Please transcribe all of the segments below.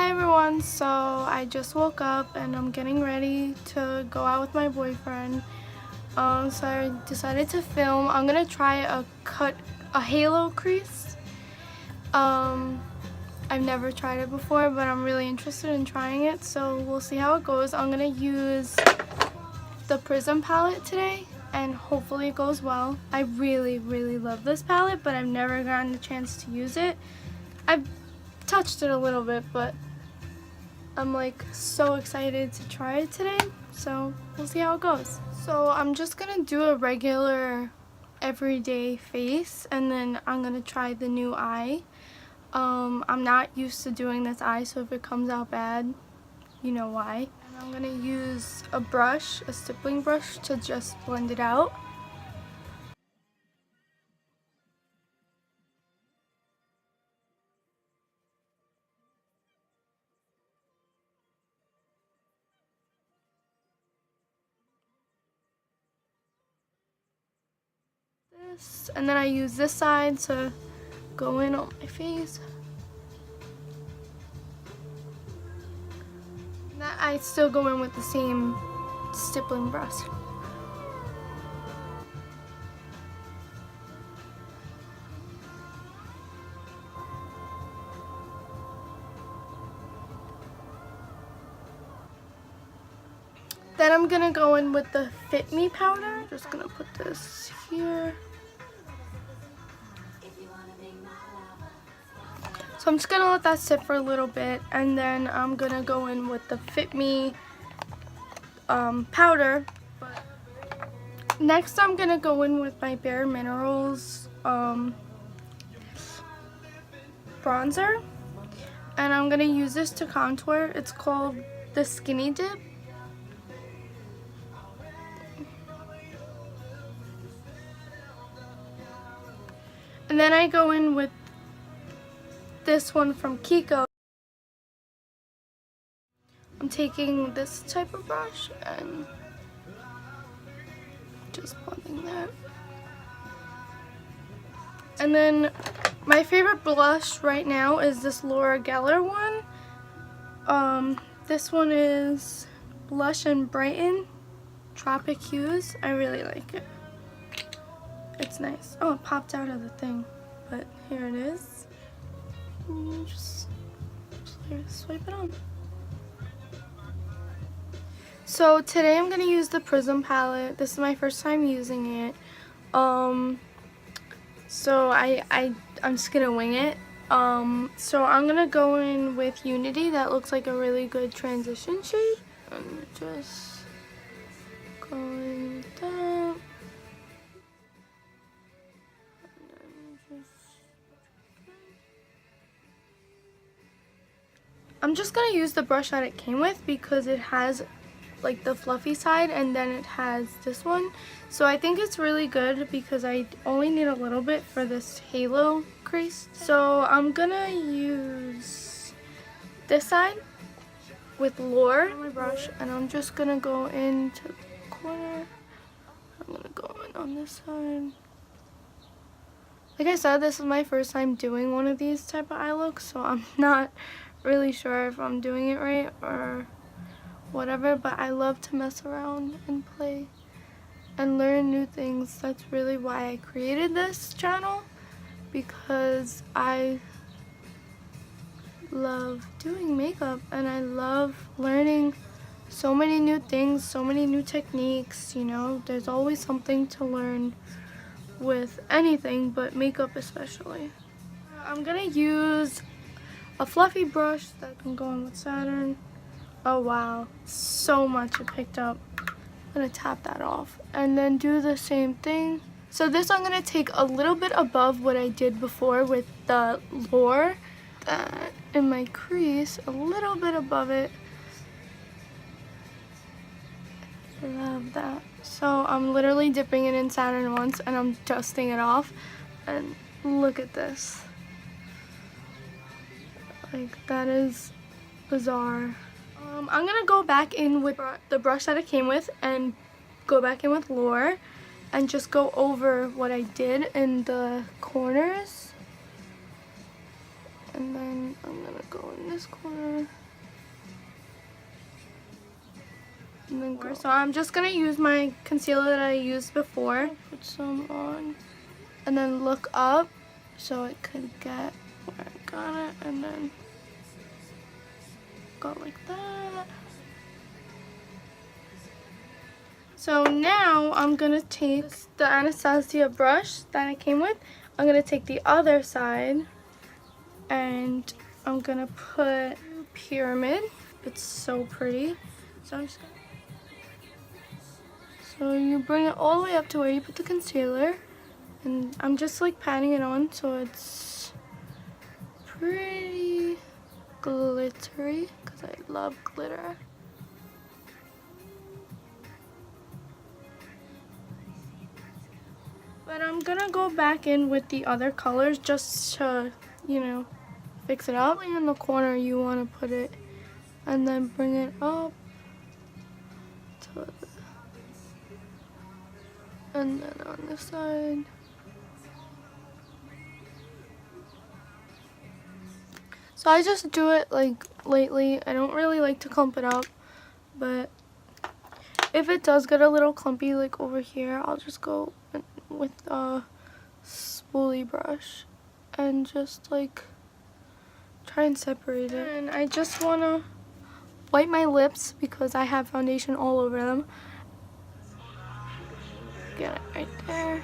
Hi everyone, so I just woke up and I'm getting ready to go out with my boyfriend. So I decided to film. I'm gonna try a halo crease. I've never tried it before, but I'm really interested in trying it, so we'll see how it goes. I'm gonna use the Prism palette today and hopefully it goes well. I really love this palette, but I've never gotten the chance to use it. I've touched it a little bit, but I'm like so excited to try it today, so we'll see how it goes. So I'm just gonna do a regular everyday face and then I'm gonna try the new eye. I'm not used to doing this eye, so if it comes out bad, you know why. And I'm gonna use a brush, a stippling brush, to just blend it out. And then I use this side to go in on my face. And I still go in with the same stippling brush. Then I'm gonna go in with the Fit Me powder. I'm just gonna put this here. So I'm just gonna let that sit for a little bit, and then I'm gonna go in with the Fit Me powder. Next I'm gonna go in with my Bare Minerals bronzer, and I'm gonna use this to contour. It's called the Skinny Dip. And then I go in with this one from Kiko. I'm taking this type of brush and just blending that. And then my favorite blush right now is this Laura Geller one. This one is Blush and Brighten Tropic Hues. I really like it. It's nice. Oh, it popped out of the thing, but here it is. And just swipe it on. So today I'm gonna use the Prism palette. This is my first time using it. So I'm just gonna wing it. So I'm gonna go in with Unity. That looks like a really good transition shade. I'm just going with that. I'm just gonna use the brush that it came with because it has like the fluffy side and then it has this one. So I think it's really good because I only need a little bit for this halo crease. So I'm gonna use this side with Lure on my brush, and I'm just gonna go into the corner. I'm gonna go in on this side. Like I said, this is my first time doing one of these type of eye looks, so I'm not really sure if I'm doing it right or whatever, but I love to mess around and play and learn new things. That's really why I created this channel, because I love doing makeup and I love learning so many new things, so many new techniques. You know, there's always something to learn with anything, but makeup especially. I'm gonna use a fluffy brush that can go in with Saturn. Oh wow, so much it picked up. I'm gonna tap that off and then do the same thing. So this I'm gonna take a little bit above what I did before with the Lure. That in my crease, a little bit above it. I love that. So I'm literally dipping it in Saturn once and I'm dusting it off. And look at this. Like, that is bizarre. I'm gonna go back in with the brush that it came with and go back in with Lure and just go over what I did in the corners And then I'm gonna go in this corner. And then go. So I'm just gonna use my concealer that I used before. Put some on. And then look up so it could get where I got it. And then go like that. So now I'm gonna take the Anastasia brush that I came with. I'm gonna take the other side and I'm gonna put pyramid. It's so pretty. So I'm just gonna. So you bring it all the way up to where you put the concealer, and I'm just like patting it on so it's pretty glittery because I love glitter. But I'm gonna go back in with the other colors just to, you know, fix it up. In the corner you want to put it and then bring it up to and then on this side. So I just do it like lately. I don't really like to clump it up, but if it does get a little clumpy like over here, I'll just go with a spoolie brush and just like try and separate it. And I just want to wipe my lips because I have foundation all over them. Get it right there.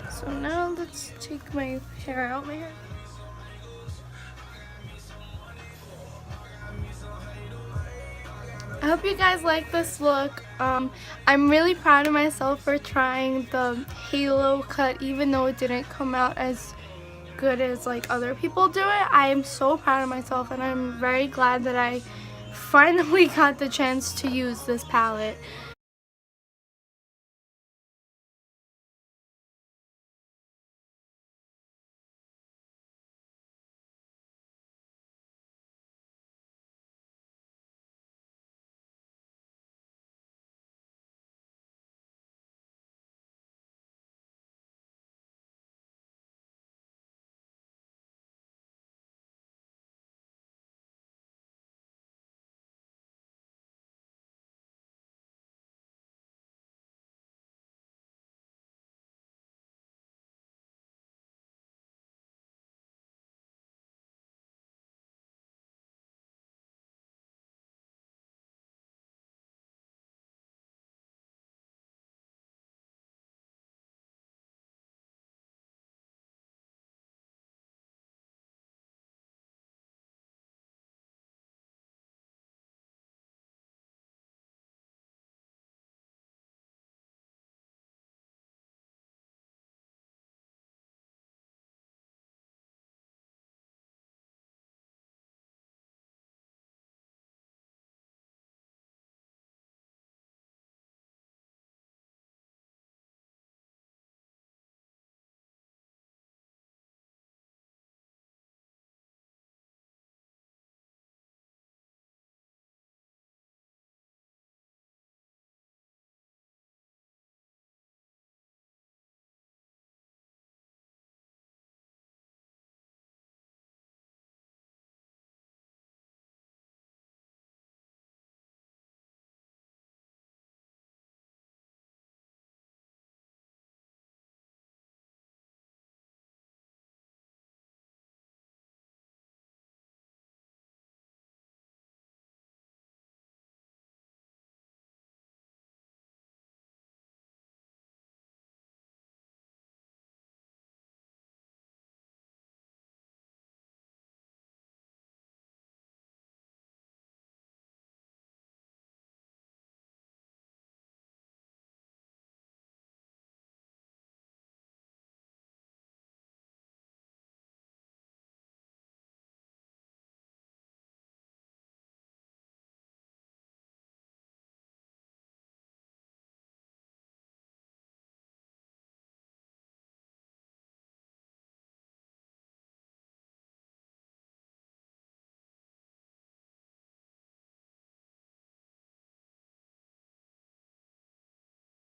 So now let's take my hair out. I hope you guys like this look. I'm really proud of myself for trying the halo cut, even though it didn't come out as good as like other people do it. I am so proud of myself, and I'm very glad that I finally got the chance to use this palette.